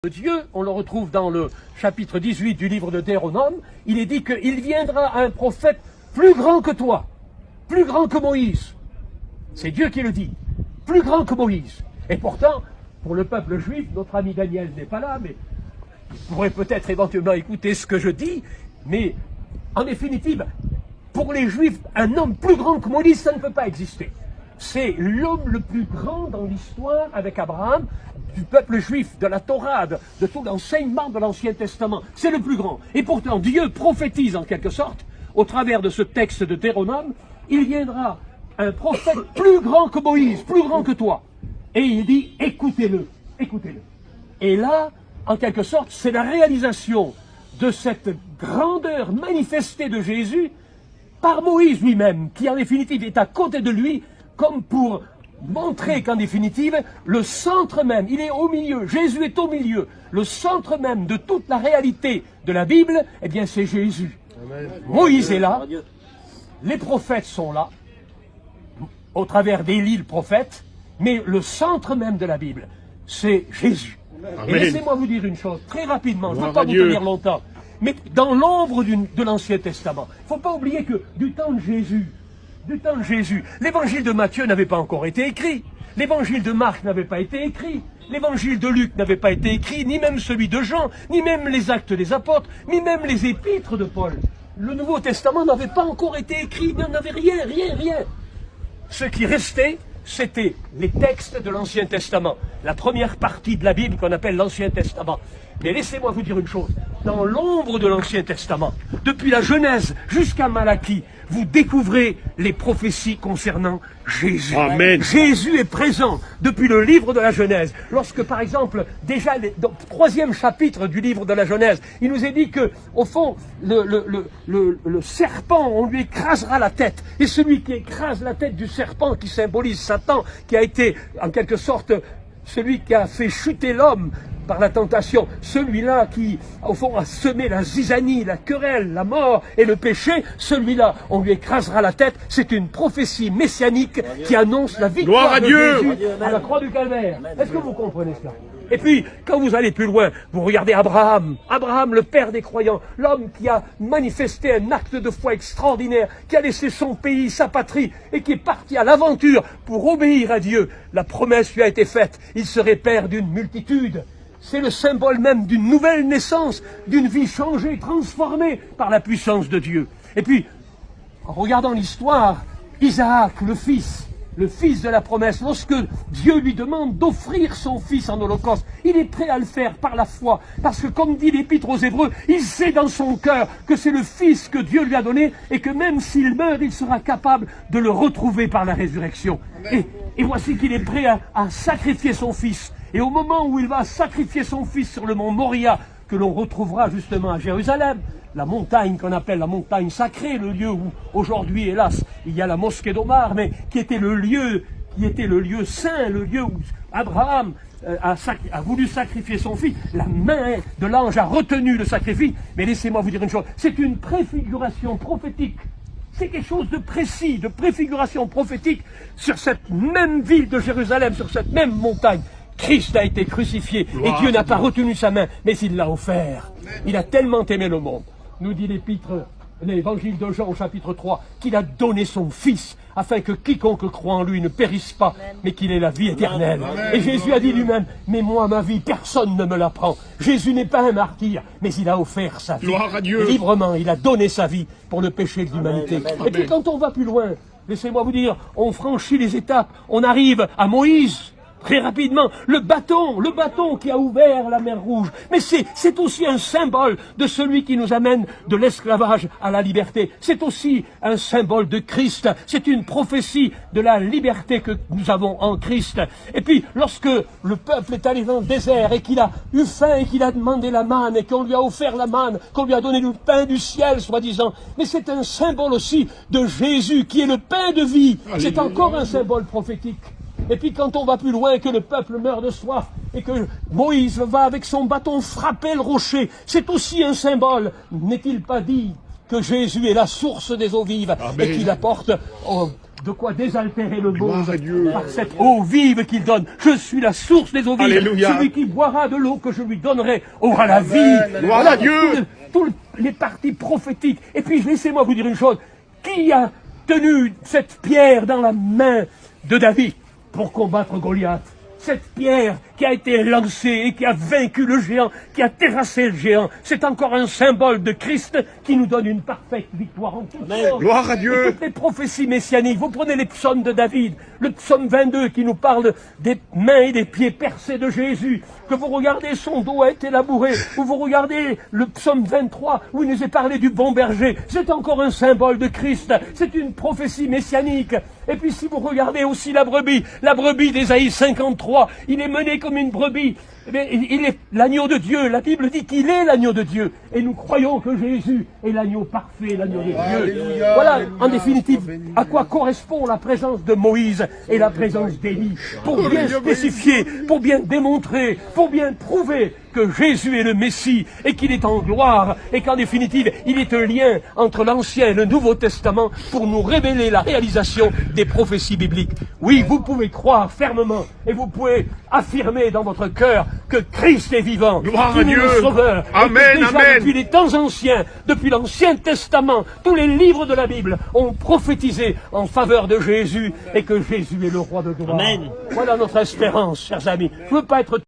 Dieu, on le retrouve dans le chapitre 18 du livre de Deutéronome, il est dit qu'il viendra un prophète plus grand que toi, plus grand que Moïse. C'est Dieu qui le dit, plus grand que Moïse. Et pourtant, pour le peuple juif, notre ami Daniel n'est pas là, mais il pourrait peut-être éventuellement écouter ce que je dis, mais en définitive, pour les juifs, un homme plus grand que Moïse, ça ne peut pas exister. C'est l'homme le plus grand dans l'histoire avec Abraham, du peuple juif, de la Torah, de tout l'enseignement de l'Ancien Testament. C'est le plus grand. Et pourtant, Dieu prophétise en quelque sorte, au travers de ce texte de Deutéronome, il viendra un prophète plus grand que Moïse, plus grand que toi. Et il dit, écoutez-le, écoutez-le. Et là, en quelque sorte, c'est la réalisation de cette grandeur manifestée de Jésus par Moïse lui-même, qui en définitive est à côté de lui, comme pour montrer qu'en définitive, le centre même, il est au milieu, Jésus est au milieu, le centre même de toute la réalité de la Bible, eh bien c'est Jésus. Amen. Moïse est là, les prophètes sont là, au travers d'Élie le prophète, mais le centre même de la Bible, c'est Jésus. Amen. Et laissez-moi vous dire une chose, très rapidement, je ne veux pas vous tenir longtemps, mais dans l'ombre de l'Ancien Testament, il ne faut pas oublier que du temps de Jésus, l'évangile de Matthieu n'avait pas encore été écrit, l'évangile de Marc n'avait pas été écrit, l'évangile de Luc n'avait pas été écrit, ni même celui de Jean, ni même les actes des apôtres, ni même les épîtres de Paul. Le Nouveau Testament n'avait pas encore été écrit, il n'y en avait rien. Ce qui restait, c'était les textes de l'Ancien Testament, la première partie de la Bible qu'on appelle l'Ancien Testament. Mais laissez-moi vous dire une chose, dans l'ombre de l'Ancien Testament, depuis la Genèse jusqu'à Malachie, vous découvrez les prophéties concernant Jésus. Amen. Jésus est présent depuis le livre de la Genèse. Lorsque, par exemple, déjà dans le 3e chapitre du livre de la Genèse, il nous est dit que, au fond, le serpent, on lui écrasera la tête. Et celui qui écrase la tête du serpent, qui symbolise Satan, qui a été, en quelque sorte, celui qui a fait chuter l'homme par la tentation, celui-là qui, au fond, a semé la zizanie, la querelle, la mort et le péché, celui-là, on lui écrasera la tête. C'est une prophétie messianique qui annonce la victoire de Jésus à la croix du Calvaire. Est-ce que vous comprenez cela? Et puis, quand vous allez plus loin, vous regardez Abraham, le père des croyants, l'homme qui a manifesté un acte de foi extraordinaire, qui a laissé son pays, sa patrie, et qui est parti à l'aventure pour obéir à Dieu. La promesse lui a été faite, il serait père d'une multitude. C'est le symbole même d'une nouvelle naissance, d'une vie changée, transformée par la puissance de Dieu. Et puis, en regardant l'histoire, Isaac, le fils de la promesse, lorsque Dieu lui demande d'offrir son fils en holocauste, il est prêt à le faire par la foi, parce que comme dit l'Épître aux Hébreux, il sait dans son cœur que c'est le fils que Dieu lui a donné, et que même s'il meurt, il sera capable de le retrouver par la résurrection. Et voici qu'il est prêt à sacrifier son fils. Et au moment où il va sacrifier son fils sur le mont Moria, que l'on retrouvera justement à Jérusalem, la montagne qu'on appelle la montagne sacrée, le lieu où aujourd'hui, hélas, il y a la mosquée d'Omar, mais qui était le lieu saint, le lieu où Abraham a voulu sacrifier son fils. La main de l'ange a retenu le sacrifice. Mais laissez-moi vous dire une chose, c'est une préfiguration prophétique. C'est quelque chose de précis, de préfiguration prophétique sur cette même ville de Jérusalem, sur cette même montagne. Christ a été crucifié et Dieu n'a pas retenu sa main, mais il l'a offert. Il a tellement aimé le monde, nous dit l'évangile de Jean au chapitre 3, qu'il a donné son Fils, afin que quiconque croit en lui ne périsse pas, mais qu'il ait la vie éternelle. Et Jésus a dit lui-même, mais moi, ma vie, personne ne me la prend. Jésus n'est pas un martyr, mais il a offert sa vie. Gloire à Dieu. Librement, il a donné sa vie pour le péché de l'humanité. Et puis quand on va plus loin, laissez-moi vous dire, on franchit les étapes, on arrive à Moïse. Très rapidement, le bâton qui a ouvert la mer Rouge. Mais c'est aussi un symbole de celui qui nous amène de l'esclavage à la liberté. C'est aussi un symbole de Christ. C'est une prophétie de la liberté que nous avons en Christ. Et puis, lorsque le peuple est allé dans le désert et qu'il a eu faim et qu'il a demandé la manne et qu'on lui a offert la manne, qu'on lui a donné le pain du ciel, soi-disant. Mais c'est un symbole aussi de Jésus qui est le pain de vie. C'est encore un symbole prophétique. Et puis quand on va plus loin, que le peuple meurt de soif, et que Moïse va avec son bâton frapper le rocher, c'est aussi un symbole. N'est-il pas dit que Jésus est la source des eaux vives, et qu'il apporte de quoi désaltérer le Gloire monde à Dieu. par cette eau vive qu'il donne. Je suis la source des eaux vives. Alléluia. Celui qui boira de l'eau que je lui donnerai aura la vie. Gloire Voilà à Dieu. tous les parties prophétiques. Et puis, laissez-moi vous dire une chose. Qui a tenu cette pierre dans la main de David pour combattre Goliath? Cette pierre qui a été lancée et qui a vaincu le géant, qui a terrassé le géant, c'est encore un symbole de Christ qui nous donne une parfaite victoire en toutes choses. Gloire à Dieu. Et toutes les prophéties messianiques, vous prenez les psaumes de David, le psaume 22 qui nous parle des mains et des pieds percés de Jésus, que vous regardez, son dos a été labouré, ou vous regardez le psaume 23 où il nous est parlé du bon berger, c'est encore un symbole de Christ, c'est une prophétie messianique. Et puis si vous regardez aussi la brebis d'Ésaïe 53, il est mené comme une brebis. Mais il est l'agneau de Dieu. La Bible dit qu'il est l'agneau de Dieu. Et nous croyons que Jésus est l'agneau parfait, l'agneau de Dieu. Alléluia, voilà, alléluia, en définitive, à quoi correspond la présence de Moïse et la présence d'Élie. Pour bien spécifier, pour bien démontrer, pour bien prouver que Jésus est le Messie et qu'il est en gloire et qu'en définitive, il est un lien entre l'Ancien et le Nouveau Testament pour nous révéler la réalisation des prophéties bibliques. Oui, vous pouvez croire fermement et vous pouvez affirmer dans votre cœur que Christ est vivant, Gloire à qu'il est Dieu. le Sauveur. Amen, et que déjà, amen. depuis les temps anciens, depuis l'Ancien Testament, tous les livres de la Bible ont prophétisé en faveur de Jésus et que Jésus est le roi de gloire. Amen. Voilà notre espérance, chers amis. Je ne veux pas être